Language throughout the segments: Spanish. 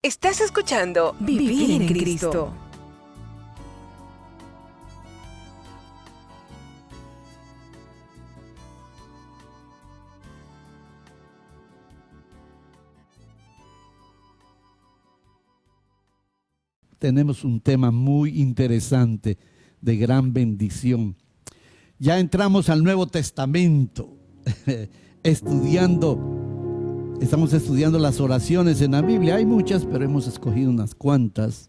Estás escuchando Vivir en Cristo. Tenemos un tema muy interesante, de gran bendición. Ya entramos al Nuevo Testamento, estamos estudiando las oraciones en la Biblia. Hay muchas, pero hemos escogido unas cuantas.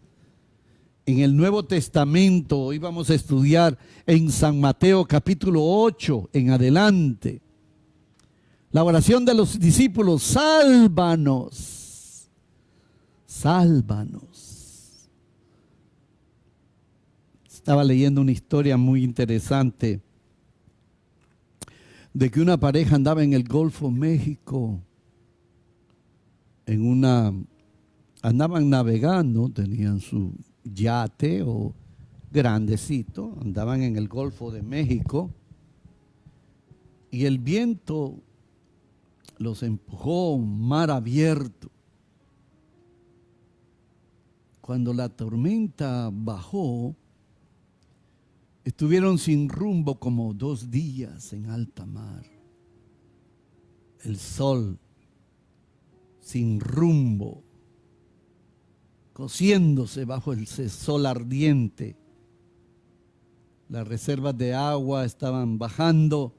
En el Nuevo Testamento, hoy vamos a estudiar en San Mateo capítulo 8 en adelante. La oración de los discípulos: sálvanos, sálvanos. Estaba leyendo una historia muy interesante de que una pareja andaba en el Golfo México, andaban navegando, tenían su yate o grandecito, andaban en el Golfo de México y el viento los empujó, mar abierto. Cuando la tormenta bajó, estuvieron sin rumbo como 2 días en alta mar. El sol sin rumbo, cociéndose bajo el sol ardiente. Las reservas de agua estaban bajando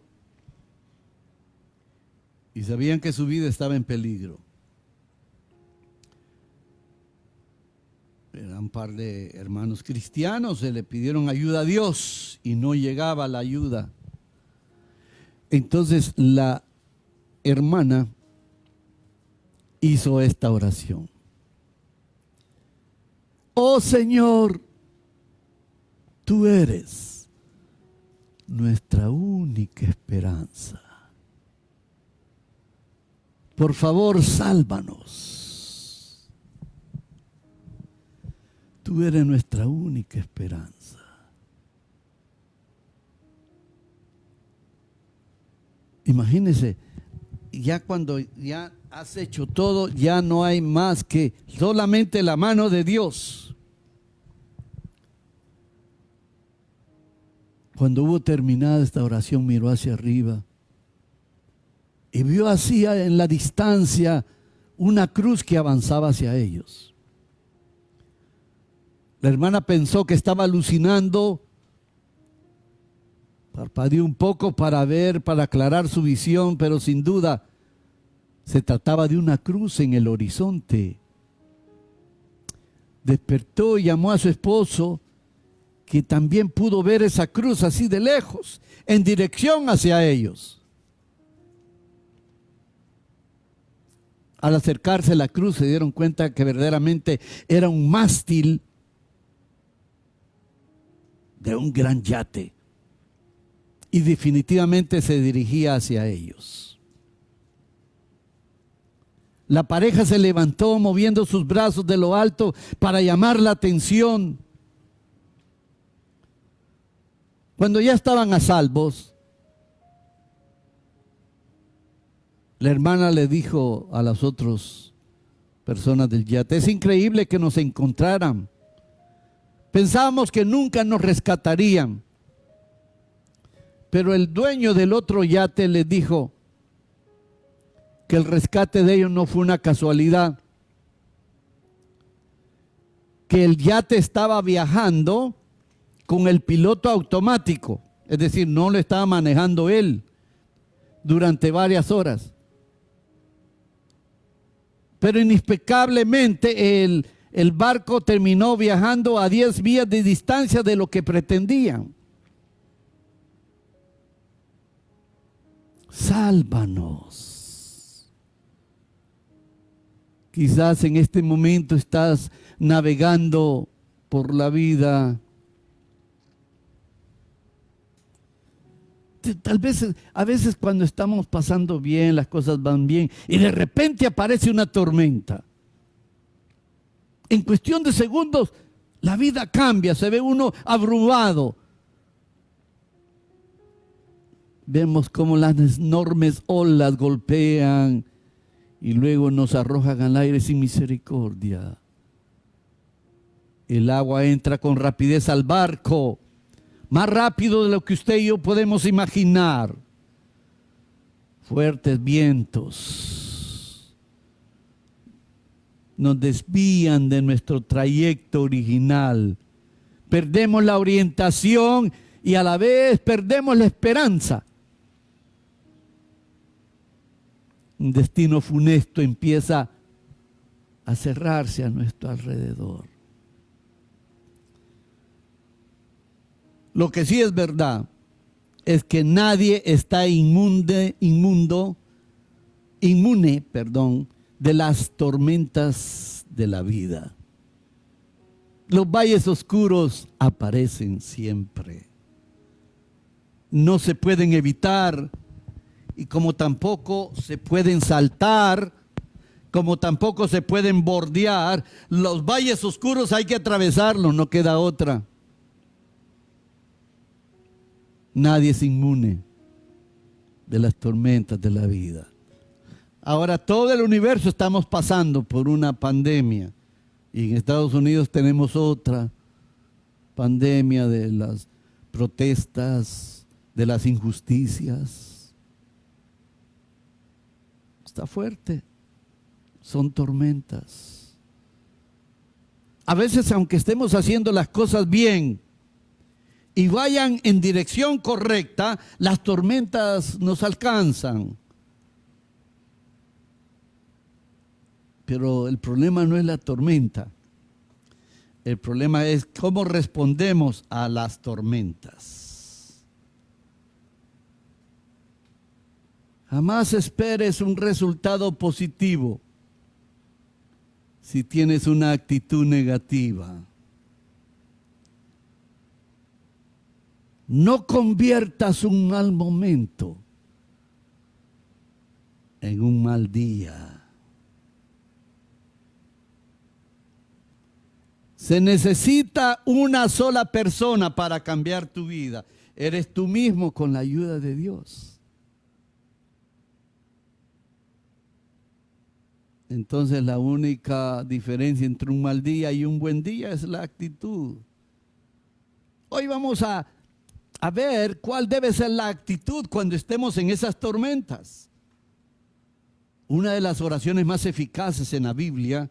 y sabían que su vida estaba en peligro. Eran un par de hermanos cristianos, se le pidieron ayuda a Dios y no llegaba la ayuda. Entonces la hermana hizo esta oración: oh Señor, tú eres nuestra única esperanza. Por favor, sálvanos. Tú eres nuestra única esperanza. Imagínense, ya cuando ya has hecho todo, ya no hay más que solamente la mano de Dios. Cuando hubo terminada esta oración, miró hacia arriba y vio así en la distancia una cruz que avanzaba hacia ellos. La hermana pensó que estaba alucinando, parpadeó un poco para ver, para aclarar su visión, pero sin duda se trataba de una cruz en el horizonte. Despertó y llamó a su esposo, que también pudo ver esa cruz así de lejos, en dirección hacia ellos. Al acercarse a la cruz se dieron cuenta que verdaderamente era un mástil de un gran yate y definitivamente se dirigía hacia ellos. La pareja se levantó moviendo sus brazos de lo alto para llamar la atención. Cuando ya estaban a salvos, la hermana le dijo a las otras personas del yate: es increíble que nos encontraran. Pensábamos que nunca nos rescatarían. Pero el dueño del otro yate les dijo que el rescate de ellos no fue una casualidad, que el yate estaba viajando con el piloto automático, es decir, no lo estaba manejando él durante varias horas. Pero inexplicablemente el barco terminó viajando a 10 millas de distancia de lo que pretendían. Sálvanos. Quizás en este momento estás navegando por la vida. Tal vez, a veces cuando estamos pasando bien, las cosas van bien, y de repente aparece una tormenta. En cuestión de segundos, la vida cambia, se ve uno abrumado. Vemos cómo las enormes olas golpean y luego nos arrojan al aire sin misericordia. El agua entra con rapidez al barco, más rápido de lo que usted y yo podemos imaginar. Fuertes vientos nos desvían de nuestro trayecto original. Perdemos la orientación y a la vez perdemos la esperanza. Un destino funesto empieza a cerrarse a nuestro alrededor. Lo que sí es verdad es que nadie está inmune de las tormentas de la vida. Los valles oscuros aparecen siempre. No se pueden evitar y como tampoco se pueden saltar, como tampoco se pueden bordear. Los valles oscuros hay que atravesarlos, no queda otra. Nadie es inmune de las tormentas de la vida. Ahora todo el universo estamos pasando por una pandemia. Y en Estados Unidos tenemos otra pandemia de las protestas, de las injusticias. Está fuerte. Son tormentas. A veces, aunque estemos haciendo las cosas bien y vayan en dirección correcta, las tormentas nos alcanzan. Pero el problema no es la tormenta. El problema es cómo respondemos a las tormentas. Jamás esperes un resultado positivo si tienes una actitud negativa. No conviertas un mal momento en un mal día. Se necesita una sola persona para cambiar tu vida. Eres tú mismo con la ayuda de Dios. Entonces la única diferencia entre un mal día y un buen día es la actitud. Hoy vamos a ver cuál debe ser la actitud cuando estemos en esas tormentas. Una de las oraciones más eficaces en la Biblia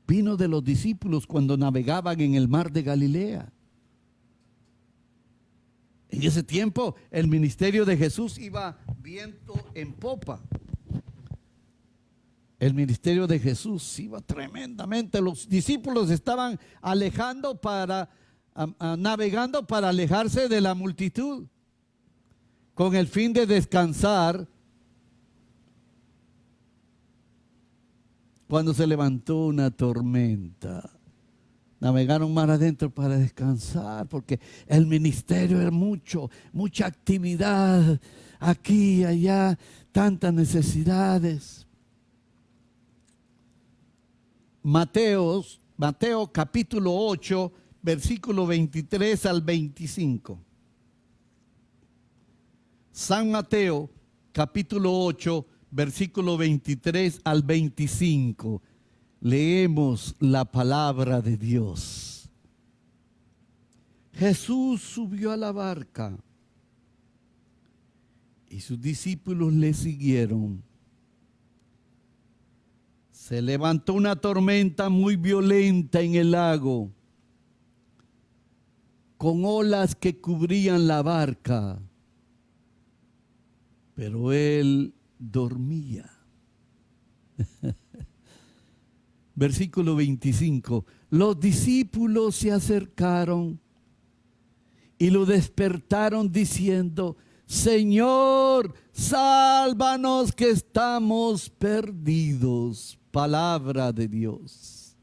vino de los discípulos cuando navegaban en el mar de Galilea. En ese tiempo el ministerio de Jesús iba viento en popa. El ministerio de Jesús iba tremendamente. Los discípulos estaban navegando para alejarse de la multitud, con el fin de descansar. Cuando se levantó una tormenta, navegaron mar adentro para descansar, porque el ministerio era mucha actividad, aquí y allá, tantas necesidades. Mateo capítulo 8, versículo 23 al 25. San Mateo capítulo 8, versículo 23 al 25. Leemos la palabra de Dios. Jesús subió a la barca y sus discípulos le siguieron. Se levantó una tormenta muy violenta en el lago, con olas que cubrían la barca, pero él dormía. Versículo 25. Los discípulos se acercaron y lo despertaron diciendo: Señor, sálvanos que estamos perdidos. Palabra de Dios.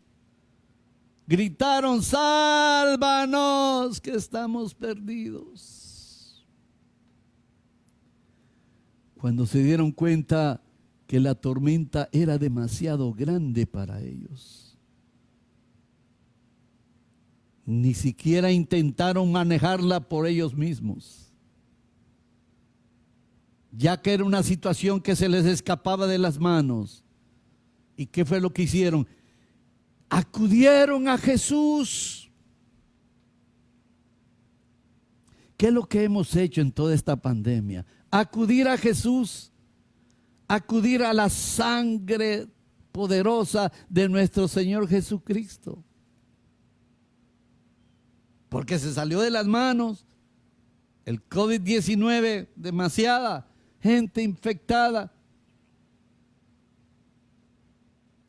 Gritaron: sálvanos que estamos perdidos. Cuando se dieron cuenta que la tormenta era demasiado grande para ellos, ni siquiera intentaron manejarla por ellos mismos, ya que era una situación que se les escapaba de las manos. ¿Y qué fue lo que hicieron? acudieron a Jesús. ¿Qué es lo que hemos hecho en toda esta pandemia? Acudir a Jesús, acudir a la sangre poderosa de nuestro Señor Jesucristo. Porque se salió de las manos el COVID-19, demasiada gente infectada.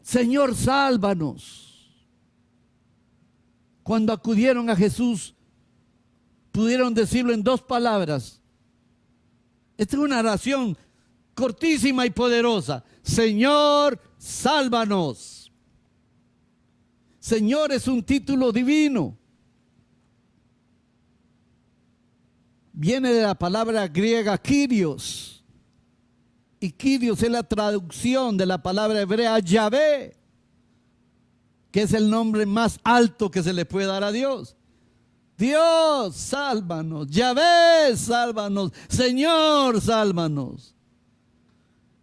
Señor, sálvanos. Cuando acudieron a Jesús, pudieron decirlo en 2 palabras. Esta es una oración cortísima y poderosa. Señor, sálvanos. Señor es un título divino. Viene de la palabra griega Kyrios. Y Kyrios es la traducción de la palabra hebrea Yahvé, que es el nombre más alto que se le puede dar a Dios. Dios, sálvanos. Yahvé, sálvanos. Señor, sálvanos.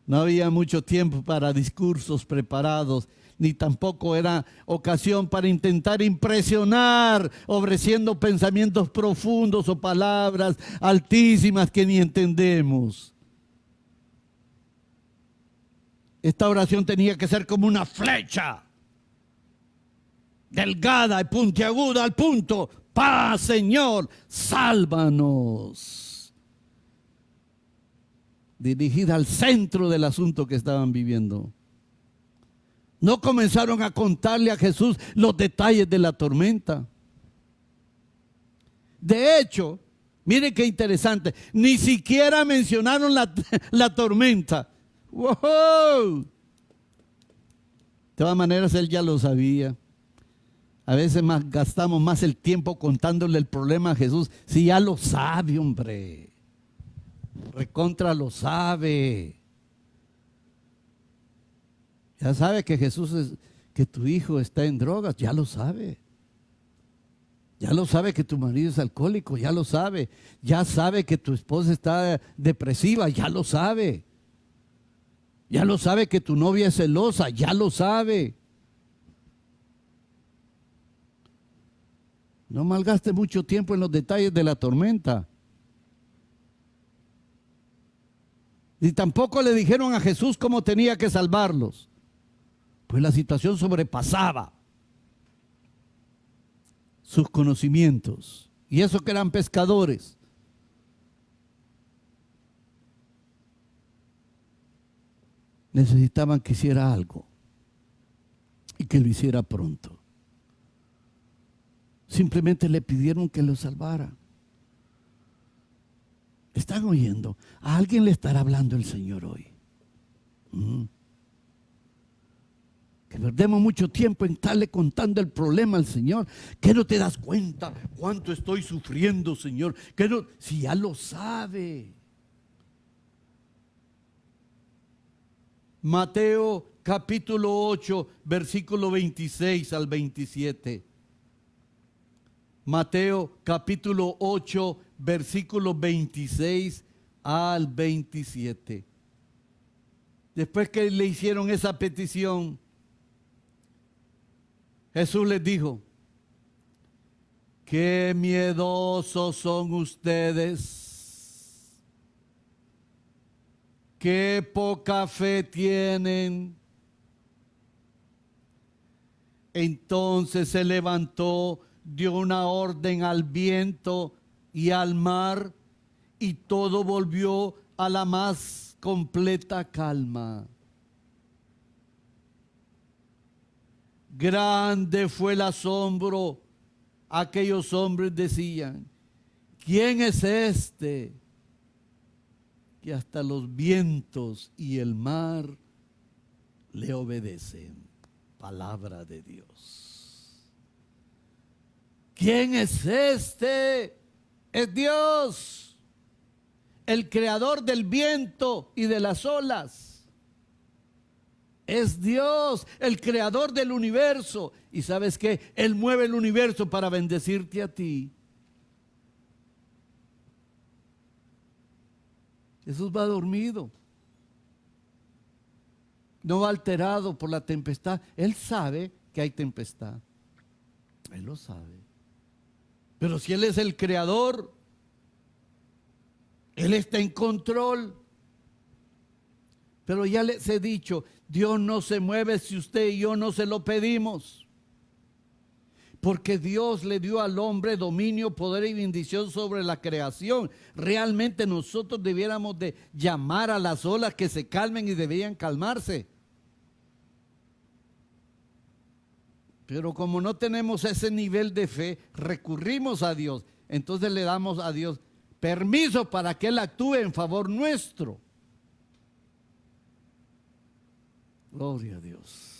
No había mucho tiempo para discursos preparados, ni tampoco era ocasión para intentar impresionar, ofreciendo pensamientos profundos o palabras altísimas que ni entendemos. Esta oración tenía que ser como una flecha, delgada y puntiaguda al punto. Paz, Señor, sálvanos. Dirigida al centro del asunto que estaban viviendo. No comenzaron a contarle a Jesús los detalles de la tormenta. De hecho, miren qué interesante, ni siquiera mencionaron la tormenta. ¡Wow! De todas maneras, él ya lo sabía. A veces gastamos más el tiempo contándole el problema a Jesús. Si ya lo sabe, hombre. Recontra lo sabe. Ya sabe que que tu hijo está en drogas, ya lo sabe. Ya lo sabe que tu marido es alcohólico, ya lo sabe. Ya sabe que tu esposa está depresiva, ya lo sabe. Ya lo sabe que tu novia es celosa, ya lo sabe. No malgaste mucho tiempo en los detalles de la tormenta. Ni tampoco le dijeron a Jesús cómo tenía que salvarlos. Pues la situación sobrepasaba sus conocimientos. Y eso que eran pescadores. Necesitaban que hiciera algo. Y que lo hiciera pronto. Simplemente le pidieron que lo salvara. ¿Están oyendo? A alguien le estará hablando el Señor hoy. Que perdemos mucho tiempo en estarle contando el problema al Señor. Que no te das cuenta cuánto estoy sufriendo, Señor. Que no, si ya lo sabe. Mateo capítulo 8, versículo 26 al 27. Mateo capítulo 8, versículo 26 al 27. Después que le hicieron esa petición, Jesús les dijo: qué miedosos son ustedes, qué poca fe tienen. Entonces se levantó, dio una orden al viento y al mar, y todo volvió a la más completa calma. Grande fue el asombro. Aquellos hombres decían: ¿quién es este que hasta los vientos y el mar le obedecen? Palabra de Dios. ¿Quién es este? Es Dios, el creador del viento y de las olas. Es Dios, el creador del universo. Y ¿sabes qué? Él mueve el universo para bendecirte a ti. Jesús va dormido. No va alterado por la tempestad. Él sabe que hay tempestad? Él lo sabe. Pero si Él es el creador, Él está en control. Pero ya les he dicho, Dios no se mueve si usted y yo no se lo pedimos. Porque Dios le dio al hombre dominio, poder y bendición sobre la creación. Realmente nosotros debiéramos de llamar a las olas que se calmen y deberían calmarse. Pero como no tenemos ese nivel de fe, recurrimos a Dios. Entonces le damos a Dios permiso para que Él actúe en favor nuestro. Gloria a Dios.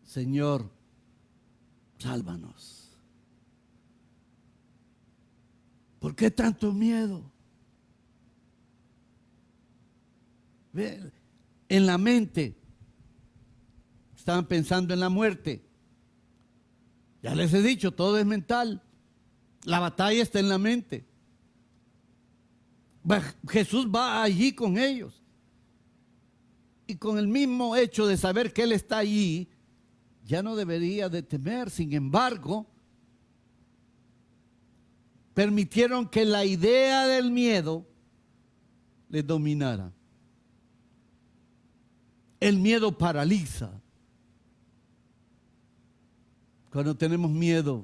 Señor, sálvanos. ¿Por qué tanto miedo? En la mente estaban pensando en la muerte. Ya les he dicho, todo es mental. La batalla está en la mente. Jesús va allí con ellos. Y con el mismo hecho de saber que Él está allí, ya no debería de temer. Sin embargo, permitieron que la idea del miedo les dominara. El miedo paraliza. Cuando tenemos miedo,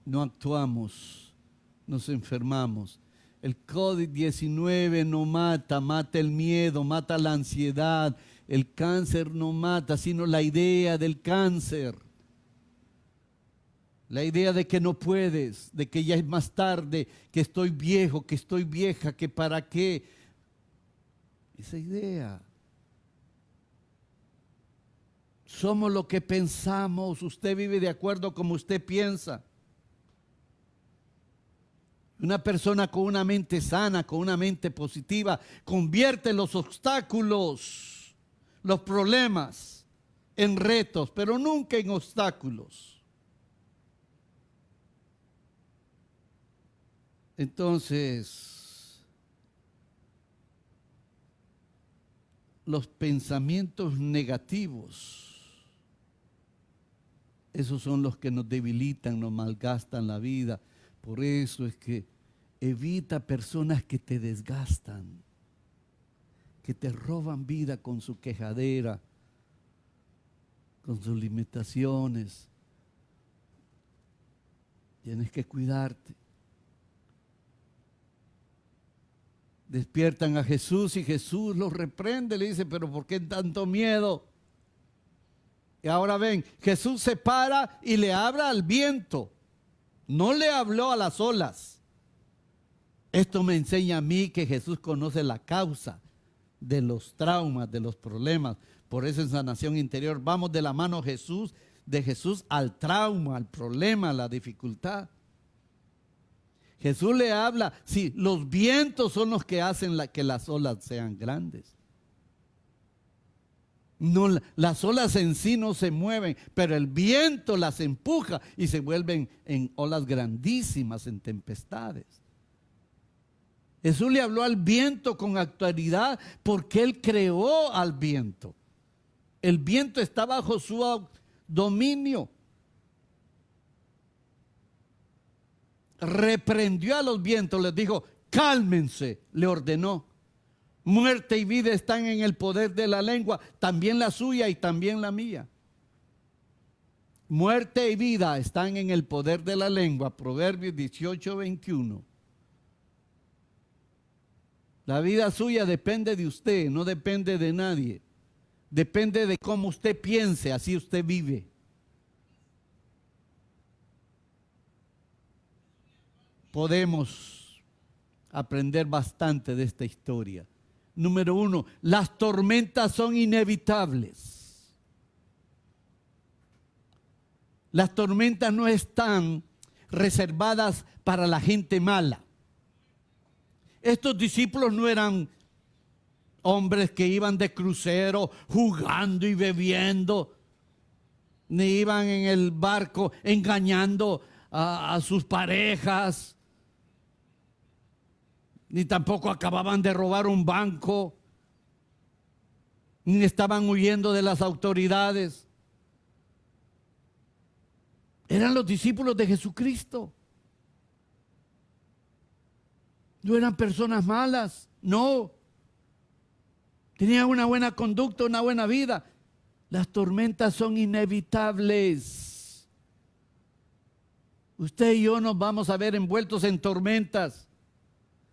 no actuamos, nos enfermamos. El COVID-19 no mata, mata el miedo, mata la ansiedad. El cáncer no mata, sino la idea del cáncer. La idea de que no puedes, de que ya es más tarde, que estoy viejo, que estoy vieja, que para qué. Esa idea. Somos lo que pensamos. Usted vive de acuerdo como usted piensa. Una persona con una mente sana, con una mente positiva, convierte los obstáculos, los problemas, en retos, pero nunca en obstáculos. Entonces, los pensamientos negativos, esos son los que nos debilitan, nos malgastan la vida. Por eso es que evita personas que te desgastan, que te roban vida con su quejadera, con sus limitaciones. Tienes que cuidarte. Despiertan a Jesús y Jesús los reprende, le dice, pero ¿por qué tanto miedo? Y ahora ven, Jesús se para y le habla al viento. No le habló a las olas. Esto me enseña a mí que Jesús conoce la causa de los traumas, de los problemas. Por eso en sanación interior vamos de la mano de Jesús al trauma, al problema, a la dificultad. Jesús le habla, sí, los vientos son los que hacen que las olas sean grandes. No, las olas en sí no se mueven, pero el viento las empuja y se vuelven en olas grandísimas, en tempestades. Jesús le habló al viento con autoridad porque Él creó al viento. El viento está bajo su dominio. Reprendió a los vientos, les dijo, cálmense, le ordenó. Muerte y vida están en el poder de la lengua, también la suya y también la mía. Muerte y vida están en el poder de la lengua, Proverbios 18:21. La vida suya depende de usted, no depende de nadie. Depende de cómo usted piense, así usted vive. Podemos aprender bastante de esta historia. Número 1, las tormentas son inevitables. Las tormentas no están reservadas para la gente mala. Estos discípulos no eran hombres que iban de crucero jugando y bebiendo, ni iban en el barco engañando a sus parejas. ni tampoco acababan de robar un banco, ni estaban huyendo de las autoridades. Eran los discípulos de Jesucristo. No eran personas malas, no. Tenían una buena conducta, una buena vida. Las tormentas son inevitables. Usted y yo nos vamos a ver envueltos en tormentas.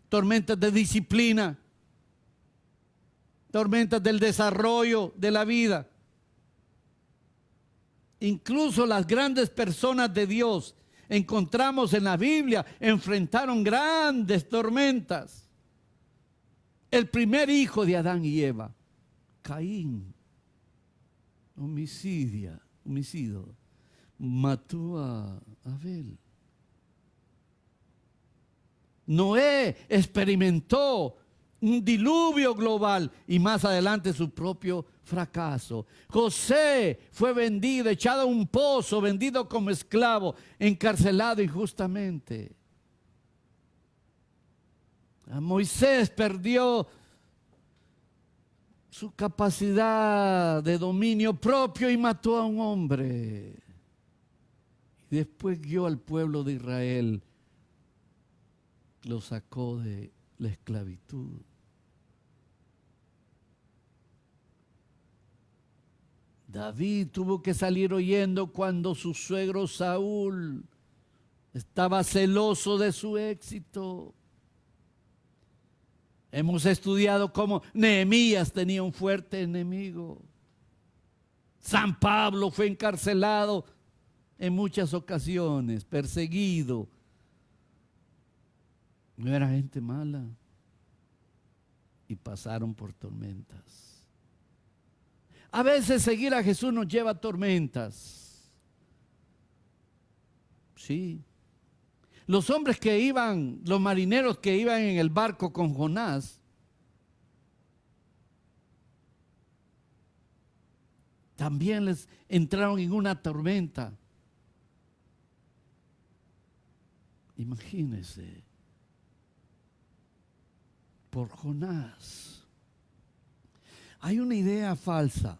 Tormentas de disciplina. Tormentas del desarrollo de la vida. Incluso las grandes personas de Dios, encontramos en la Biblia, enfrentaron grandes tormentas. El primer hijo de Adán y Eva, Caín, homicidio, mató a Abel. Noé experimentó un diluvio global y más adelante su propio fracaso. José fue vendido, echado a un pozo, vendido como esclavo, encarcelado injustamente. A Moisés perdió su capacidad de dominio propio y mató a un hombre. Y después guió al pueblo de Israel, lo sacó de la esclavitud. David tuvo que salir huyendo cuando su suegro Saúl estaba celoso de su éxito. Hemos estudiado cómo Nehemías tenía un fuerte enemigo. San Pablo fue encarcelado en muchas ocasiones, perseguido. No era gente mala y pasaron por tormentas. A veces seguir a Jesús nos lleva a tormentas. Sí. Los hombres que iban, los marineros que iban en el barco con Jonás, también les entraron en una tormenta. Imagínense, por Jonás. Hay una idea falsa,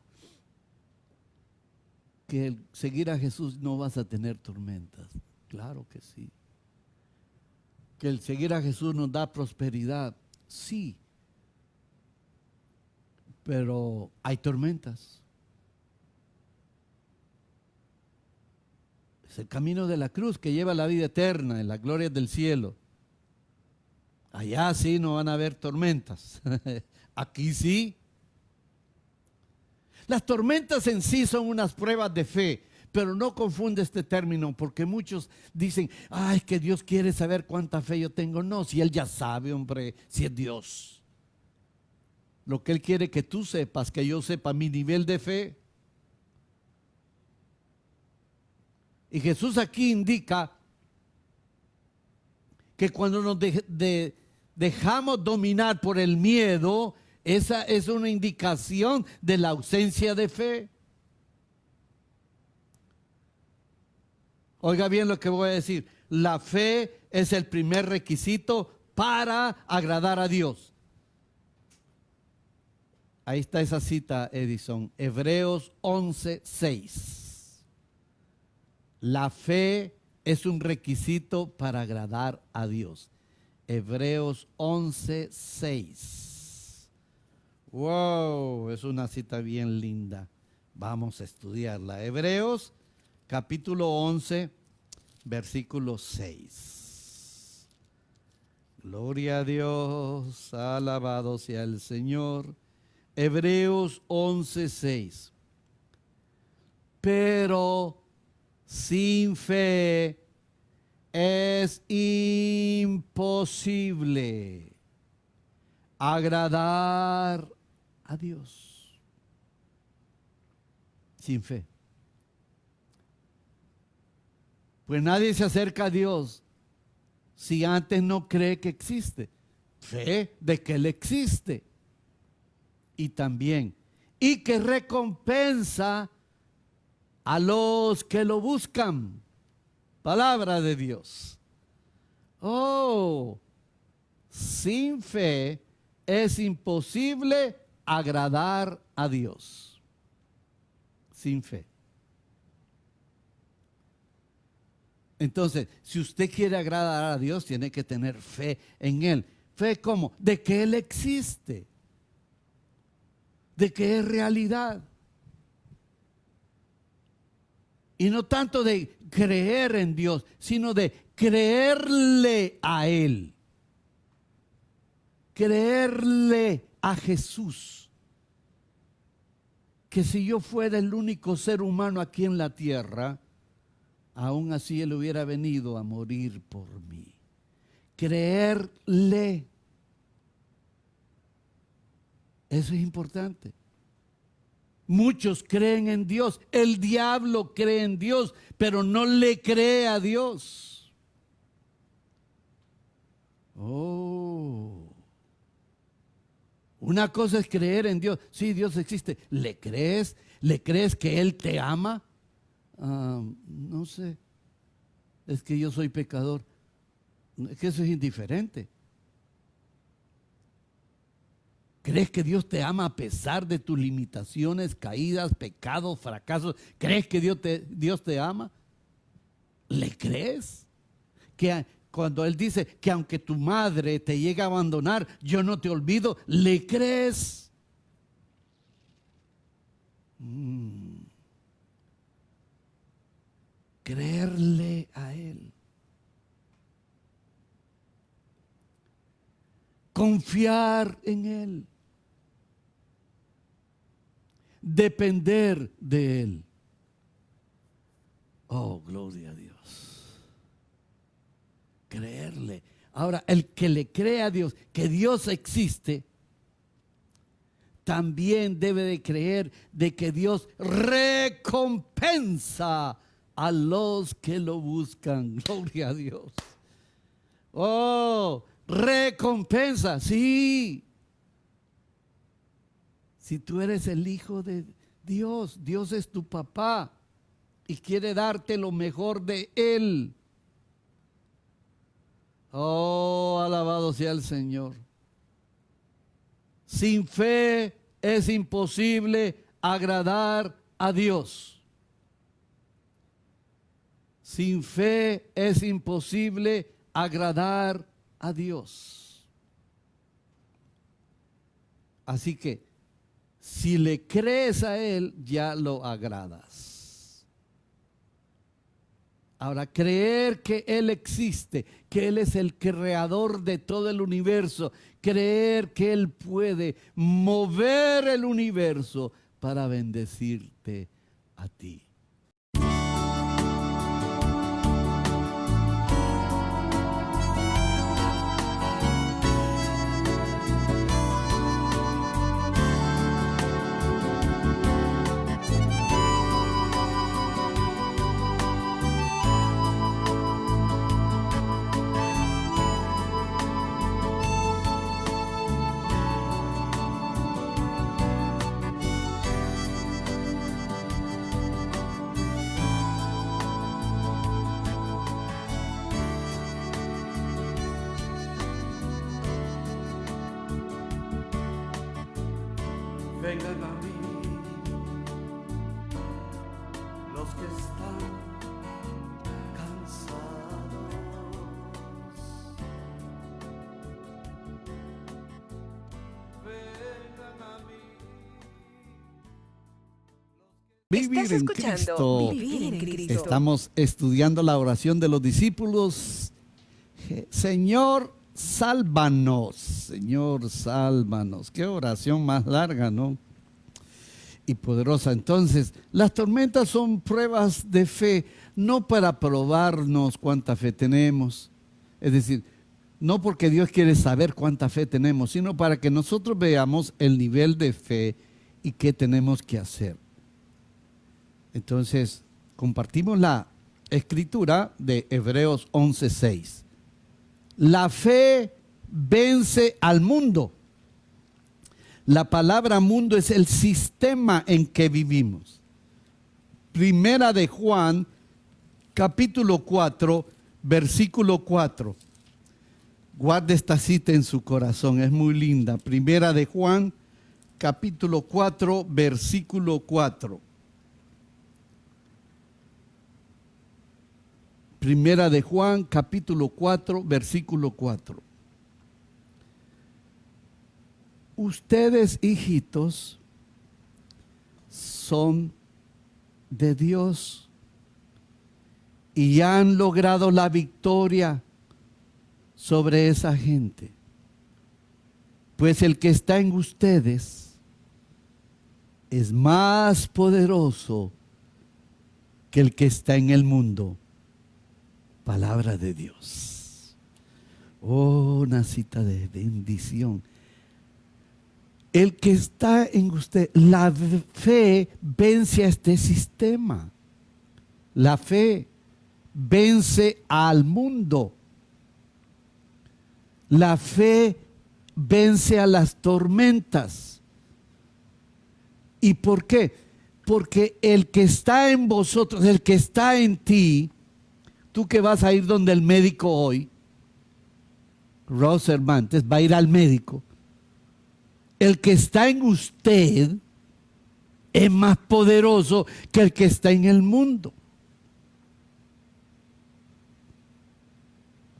que el seguir a Jesús no vas a tener tormentas. Claro que sí. Que el seguir a Jesús nos da prosperidad, sí, pero hay tormentas. Es el camino de la cruz que lleva a la vida eterna, en la gloria del cielo. Allá sí no van a haber tormentas, aquí sí. Las tormentas en sí son unas pruebas de fe. Pero no confunde este término, porque muchos dicen, ay, que Dios quiere saber cuánta fe yo tengo. No, si Él ya sabe, hombre, si es Dios. Lo que Él quiere que tú sepas, que yo sepa mi nivel de fe. Y Jesús aquí indica que cuando nos dejamos dominar por el miedo, esa es una indicación de la ausencia de fe. Oiga bien lo que voy a decir. La fe es el primer requisito para agradar a Dios. Ahí está esa cita, Edison. Hebreos 11:6. La fe es un requisito para agradar a Dios. Hebreos 11:6. Wow, es una cita bien linda. Vamos a estudiarla. Hebreos capítulo 11, versículo 6. Gloria a Dios, alabado sea el Señor. Hebreos 11:6. Pero sin fe es imposible agradar a Dios. Sin fe. Pues nadie se acerca a Dios si antes no cree que existe. Fe de que Él existe. Y también, y que recompensa a los que lo buscan. Palabra de Dios. Oh, sin fe es imposible agradar a Dios. Sin fe. Entonces, si usted quiere agradar a Dios, tiene que tener fe en Él. ¿Fe cómo? De que Él existe. De que es realidad. Y no tanto de creer en Dios, sino de creerle a Él. Creerle a Jesús. Que si yo fuera el único ser humano aquí en la tierra, aún así Él hubiera venido a morir por mí. Creerle. Eso es importante. Muchos creen en Dios. El diablo cree en Dios, pero no le cree a Dios. Oh. Una cosa es creer en Dios. Sí, Dios existe. ¿Le crees? ¿Le crees que Él te ama? No sé. Es que yo soy pecador. Es que eso es indiferente. ¿Crees que Dios te ama a pesar de tus limitaciones, caídas, pecados, fracasos? ¿Crees que Dios te ama? ¿Le crees? Que cuando Él dice que aunque tu madre te llegue a abandonar, yo no te olvido, ¿le crees? Creerle a Él. Confiar en Él. Depender de Él. Oh, gloria a Dios. Creerle. Ahora, el que le cree a Dios, que Dios existe, también debe de creer de que Dios recompensa a los que lo buscan. Gloria a Dios. Oh, recompensa, sí. Si tú eres el hijo de Dios, Dios es tu papá y quiere darte lo mejor de Él. Oh, alabado sea el Señor. Sin fe es imposible agradar a Dios. Sin fe es imposible agradar a Dios. Así que, si le crees a Él, ya lo agradas. Ahora, creer que Él existe, que Él es el creador de todo el universo, creer que Él puede mover el universo para bendecirte a ti. Vengan a mí los que están cansados. Vengan a mí. Vivir en Cristo. Vivir en Cristo. Estamos estudiando la oración de los discípulos. Señor, sálvanos, Señor, sálvanos. Qué oración más larga, ¿no? Y poderosa. Entonces, las tormentas son pruebas de fe, no para probarnos cuánta fe tenemos. Es decir, no porque Dios quiere saber cuánta fe tenemos, sino para que nosotros veamos el nivel de fe y qué tenemos que hacer. Entonces, compartimos la escritura de Hebreos 11:6. La fe vence al mundo. La palabra mundo es el sistema en que vivimos. Primera de Juan, capítulo 4, versículo 4. Guarde esta cita en su corazón, es muy linda. Primera de Juan, capítulo 4, versículo 4. Primera de Juan, capítulo 4, versículo 4. Ustedes, hijitos, son de Dios y han logrado la victoria sobre esa gente. Pues el que está en ustedes es más poderoso que el que está en el mundo. Palabra de Dios. Oh, una cita de bendición. El que está en usted, la fe vence a este sistema. La fe vence al mundo. La fe vence a las tormentas. ¿Y por qué? Porque el que está en vosotros, el que está en ti, tú que vas a ir donde el médico hoy, Ross Cervantes va a ir al médico. El que está en usted es más poderoso que el que está en el mundo.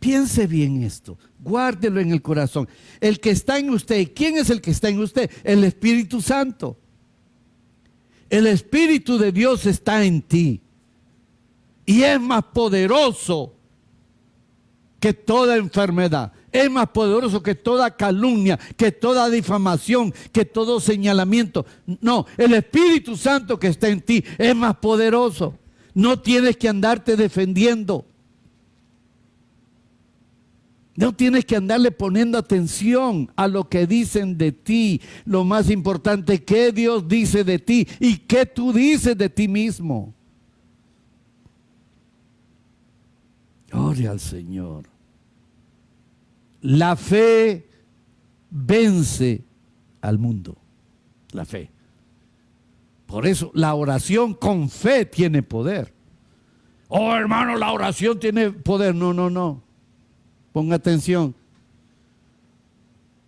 Piense bien esto, guárdelo en el corazón. El que está en usted, ¿quién es el que está en usted? El Espíritu Santo. El Espíritu de Dios está en ti y es más poderoso que toda enfermedad. Es más poderoso que toda calumnia, que toda difamación, que todo señalamiento. No, el Espíritu Santo que está en ti es más poderoso. No tienes que andarte defendiendo. No tienes que andarle poniendo atención a lo que dicen de ti. Lo más importante, qué Dios dice de ti y qué tú dices de ti mismo. Gloria al Señor. La fe vence al mundo. La fe. Por eso la oración con fe tiene poder. Oh, hermano, la oración tiene poder. No, no, no. Ponga atención.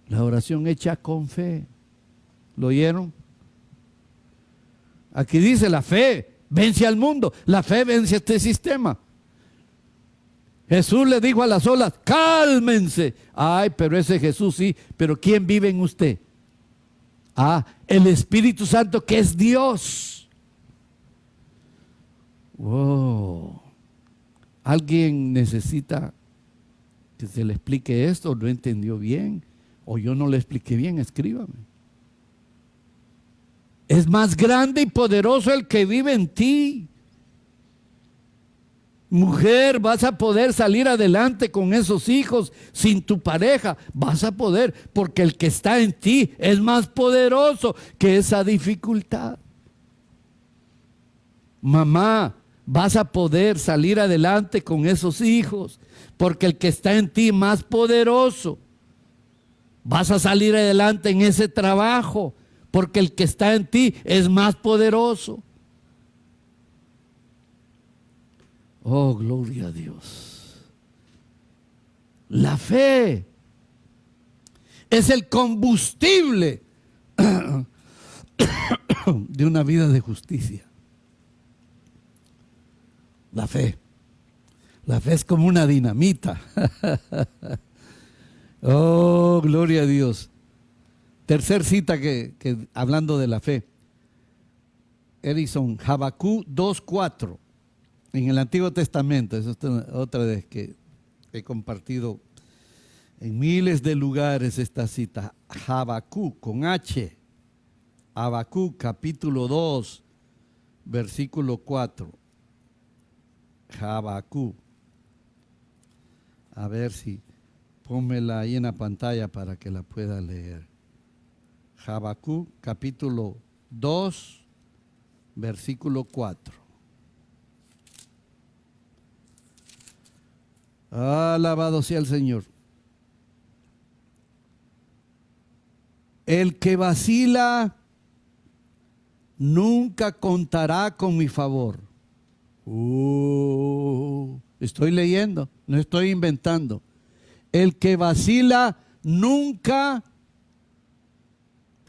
La oración hecha con fe. ¿Lo oyeron? Aquí dice la fe vence al mundo. La fe vence a este sistema. Jesús le dijo a las olas, cálmense. Ay, pero ese Jesús sí, pero ¿quién vive en usted? Ah, el Espíritu Santo que es Dios. Wow. ¿Alguien necesita que se le explique esto? ¿No entendió bien? ¿O yo no le expliqué bien? Escríbame. Es más grande y poderoso el que vive en ti. Mujer, vas a poder salir adelante con esos hijos sin tu pareja. Vas a poder, porque el que está en ti es más poderoso que esa dificultad. Mamá, vas a poder salir adelante con esos hijos, porque el que está en ti es más poderoso. Vas a salir adelante en ese trabajo, porque el que está en ti es más poderoso. Oh, gloria a Dios. La fe es el combustible de una vida de justicia. La fe. La fe es como una dinamita. Oh, gloria a Dios. Tercer cita que hablando de la fe. Edison, Habacuc 2:4. En el Antiguo Testamento, esa es otra vez que he compartido en miles de lugares esta cita. Habacuc con H. Habacuc capítulo 2, versículo 4. Habacuc. A ver si pónmela ahí en la pantalla para que la pueda leer. Habacuc capítulo 2, versículo 4. Alabado sea el Señor. El que vacila nunca contará con mi favor. Estoy leyendo, no estoy inventando. El que vacila nunca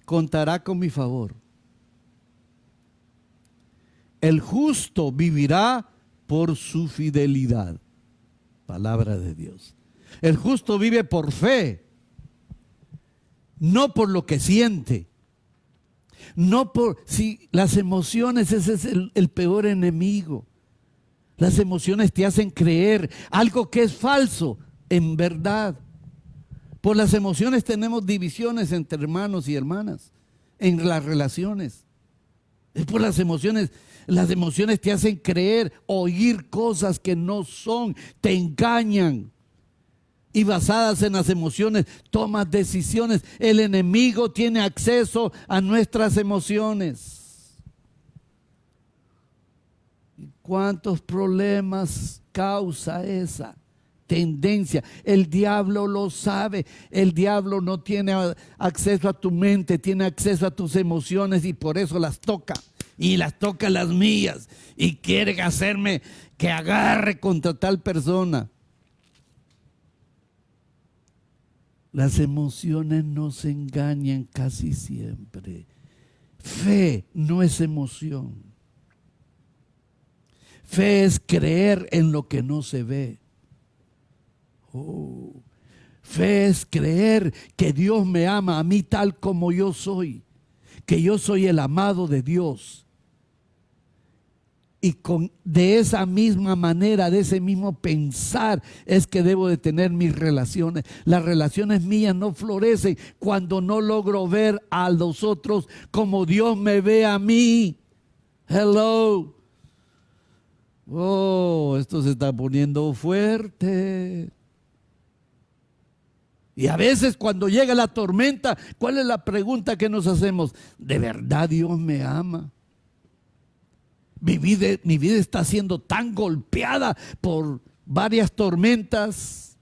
contará con mi favor. El justo vivirá por su fidelidad. Palabra de Dios. El justo vive por fe, no por lo que siente. No por, si las emociones, ese es el peor enemigo. Las emociones te hacen creer algo que es falso, en verdad. Por las emociones tenemos divisiones entre hermanos y hermanas, en las relaciones. Es por las emociones te hacen creer, oír cosas que no son, te engañan. Y basadas en las emociones, tomas decisiones. El enemigo tiene acceso a nuestras emociones. ¿Cuántos problemas causa esa tendencia? El diablo lo sabe. El diablo no tiene acceso a tu mente, tiene acceso a tus emociones y por eso las toca. Y las toca las mías. Y quiere hacerme que agarre contra tal persona. Las emociones nos engañan casi siempre. Fe no es emoción. Fe es creer en lo que no se ve. Fe es creer que Dios me ama a mí tal como yo soy. Que yo soy el amado de Dios. Y de esa misma manera, de ese mismo pensar, es que debo de tener mis relaciones. Las relaciones mías no florecen cuando no logro ver a los otros como Dios me ve a mí. Hello. Esto se está poniendo fuerte. Y a veces cuando llega la tormenta, ¿cuál es la pregunta que nos hacemos? ¿De verdad Dios me ama? Mi vida está siendo tan golpeada por varias tormentas.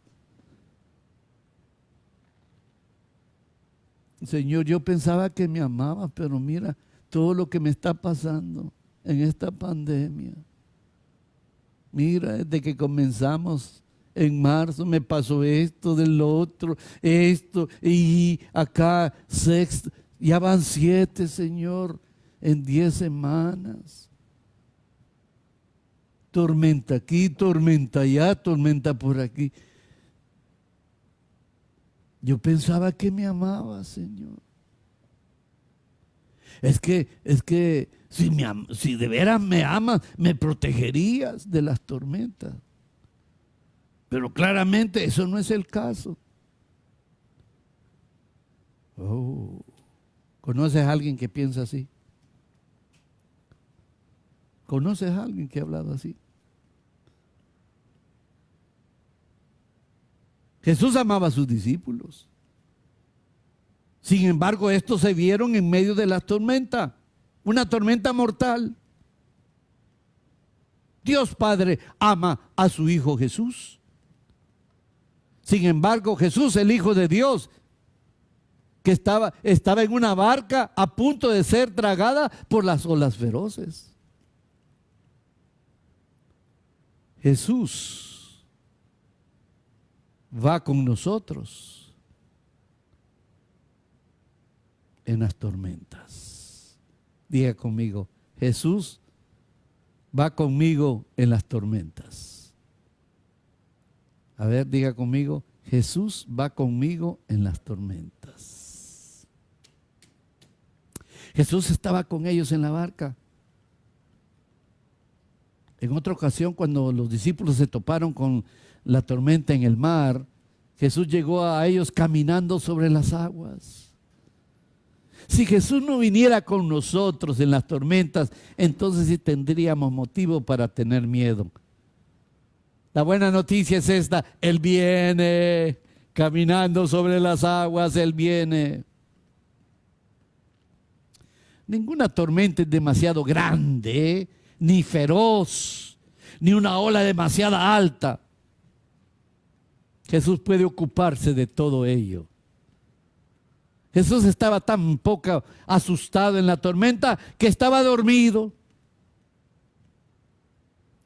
Señor, yo pensaba que me amaba, pero mira todo lo que me está pasando en esta pandemia. Mira, desde que comenzamos en marzo me pasó esto, del otro, esto, y acá sexto, ya van 7, Señor, en 10 semanas. Tormenta aquí, tormenta allá, tormenta por aquí. Yo pensaba que me amaba, Señor. Es que si de veras me amas, me protegerías de las tormentas. Pero claramente eso no es el caso. ¿Conoces a alguien que piensa así? ¿Conoces a alguien que ha hablado así? Jesús amaba a sus discípulos. Sin embargo, estos se vieron en medio de la tormenta, una tormenta mortal. Dios Padre ama a su Hijo Jesús. Sin embargo, Jesús, el Hijo de Dios, que estaba en una barca a punto de ser tragada por las olas feroces. Jesús va con nosotros en las tormentas. Diga conmigo, Jesús va conmigo en las tormentas. A ver, diga conmigo, Jesús va conmigo en las tormentas. Jesús estaba con ellos en la barca. En otra ocasión, cuando los discípulos se toparon con la tormenta en el mar, Jesús llegó a ellos caminando sobre las aguas. Si Jesús no viniera con nosotros en las tormentas, entonces sí tendríamos motivo para tener miedo. La buena noticia es esta: Él viene caminando sobre las aguas, Él viene. Ninguna tormenta es demasiado grande, ni feroz, ni una ola demasiado alta. Jesús puede ocuparse de todo ello. Jesús estaba tan poco asustado en la tormenta que estaba dormido.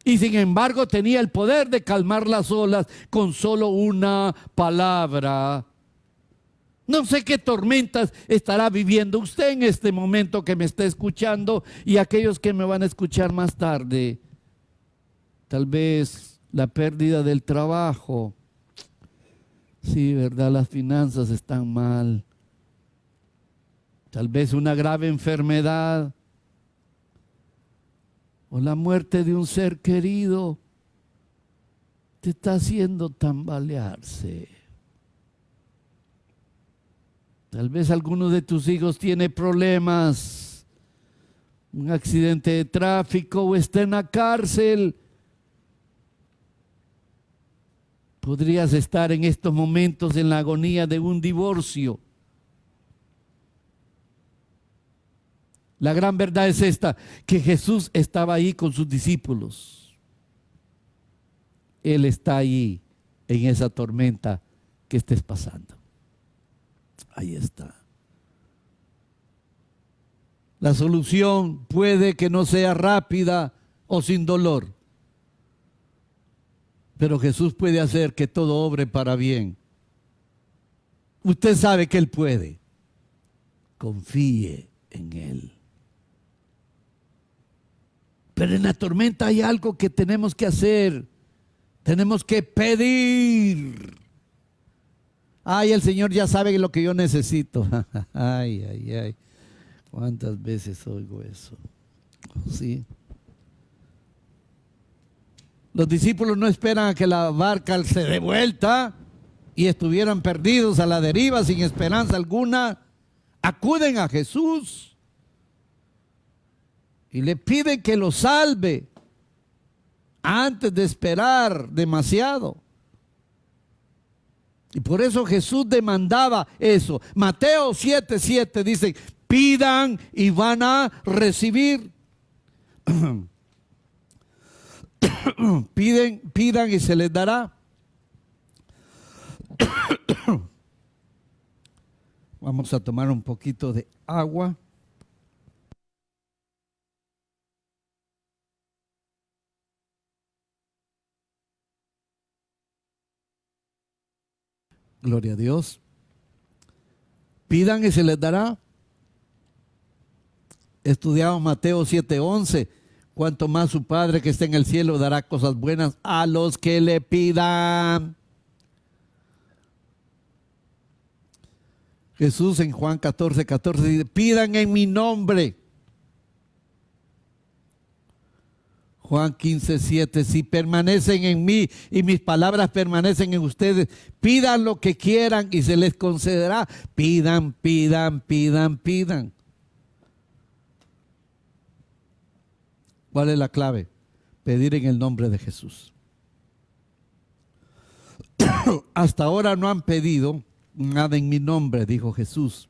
Y sin embargo tenía el poder de calmar las olas con solo una palabra. No sé qué tormentas estará viviendo usted en este momento que me está escuchando y aquellos que me van a escuchar más tarde. Tal vez la pérdida del trabajo. Sí, ¿verdad? Las finanzas están mal. Tal vez una grave enfermedad. O la muerte de un ser querido te está haciendo tambalearse. Tal vez alguno de tus hijos tiene problemas, un accidente de tráfico o está en la cárcel. Podrías estar en estos momentos en la agonía de un divorcio. La gran verdad es esta, que Jesús estaba ahí con sus discípulos. Él está ahí en esa tormenta que estés pasando. Ahí está. La solución puede que no sea rápida o sin dolor, pero Jesús puede hacer que todo obre para bien. Usted sabe que Él puede. Confíe en Él. Pero en la tormenta hay algo que tenemos que hacer. Tenemos que pedir. Ay, el Señor ya sabe lo que yo necesito. Ay, ay, ay. ¿Cuántas veces oigo eso? Sí. Los discípulos no esperan a que la barca se dé vuelta y estuvieran perdidos a la deriva sin esperanza alguna. Acuden a Jesús y le piden que lo salve antes de esperar demasiado. Y por eso Jesús demandaba eso. Mateo 7:7 dice, pidan y van a recibir. Pidan y se les dará. Vamos a tomar un poquito de agua. Gloria a Dios. Pidan y se les dará. Estudiamos Mateo 7:11. Cuanto más su Padre que está en el cielo dará cosas buenas a los que le pidan. Jesús en Juan 14:14 dice, pidan en mi nombre. Juan 15:7, si permanecen en mí y mis palabras permanecen en ustedes, pidan lo que quieran y se les concederá. Pidan, pidan, pidan, pidan. ¿Cuál es la clave? Pedir en el nombre de Jesús. Hasta ahora no han pedido nada en mi nombre, dijo Jesús.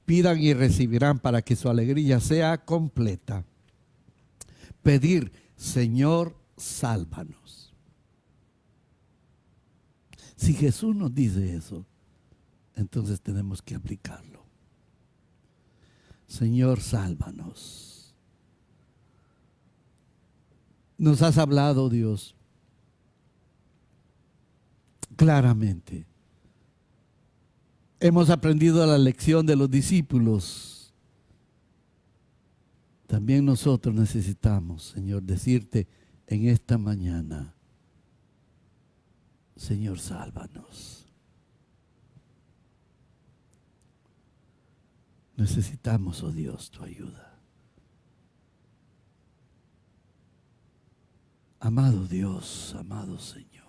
Pidan y recibirán para que su alegría sea completa. Pedir, Señor, sálvanos. Si Jesús nos dice eso, entonces tenemos que aplicarlo. Señor, sálvanos. Nos has hablado, Dios, claramente. Hemos aprendido la lección de los discípulos. También nosotros necesitamos, Señor, decirte en esta mañana, Señor, sálvanos. Necesitamos, oh Dios, tu ayuda. Amado Dios, amado Señor,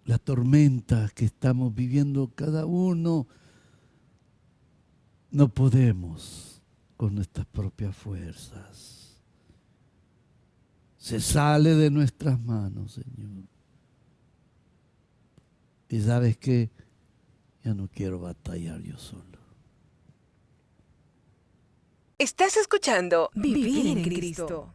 la tormenta que estamos viviendo cada uno, no podemos con nuestras propias fuerzas. Se sale de nuestras manos, Señor. Y ¿sabes qué? Ya no quiero batallar yo solo. Estás escuchando Vivir en Cristo.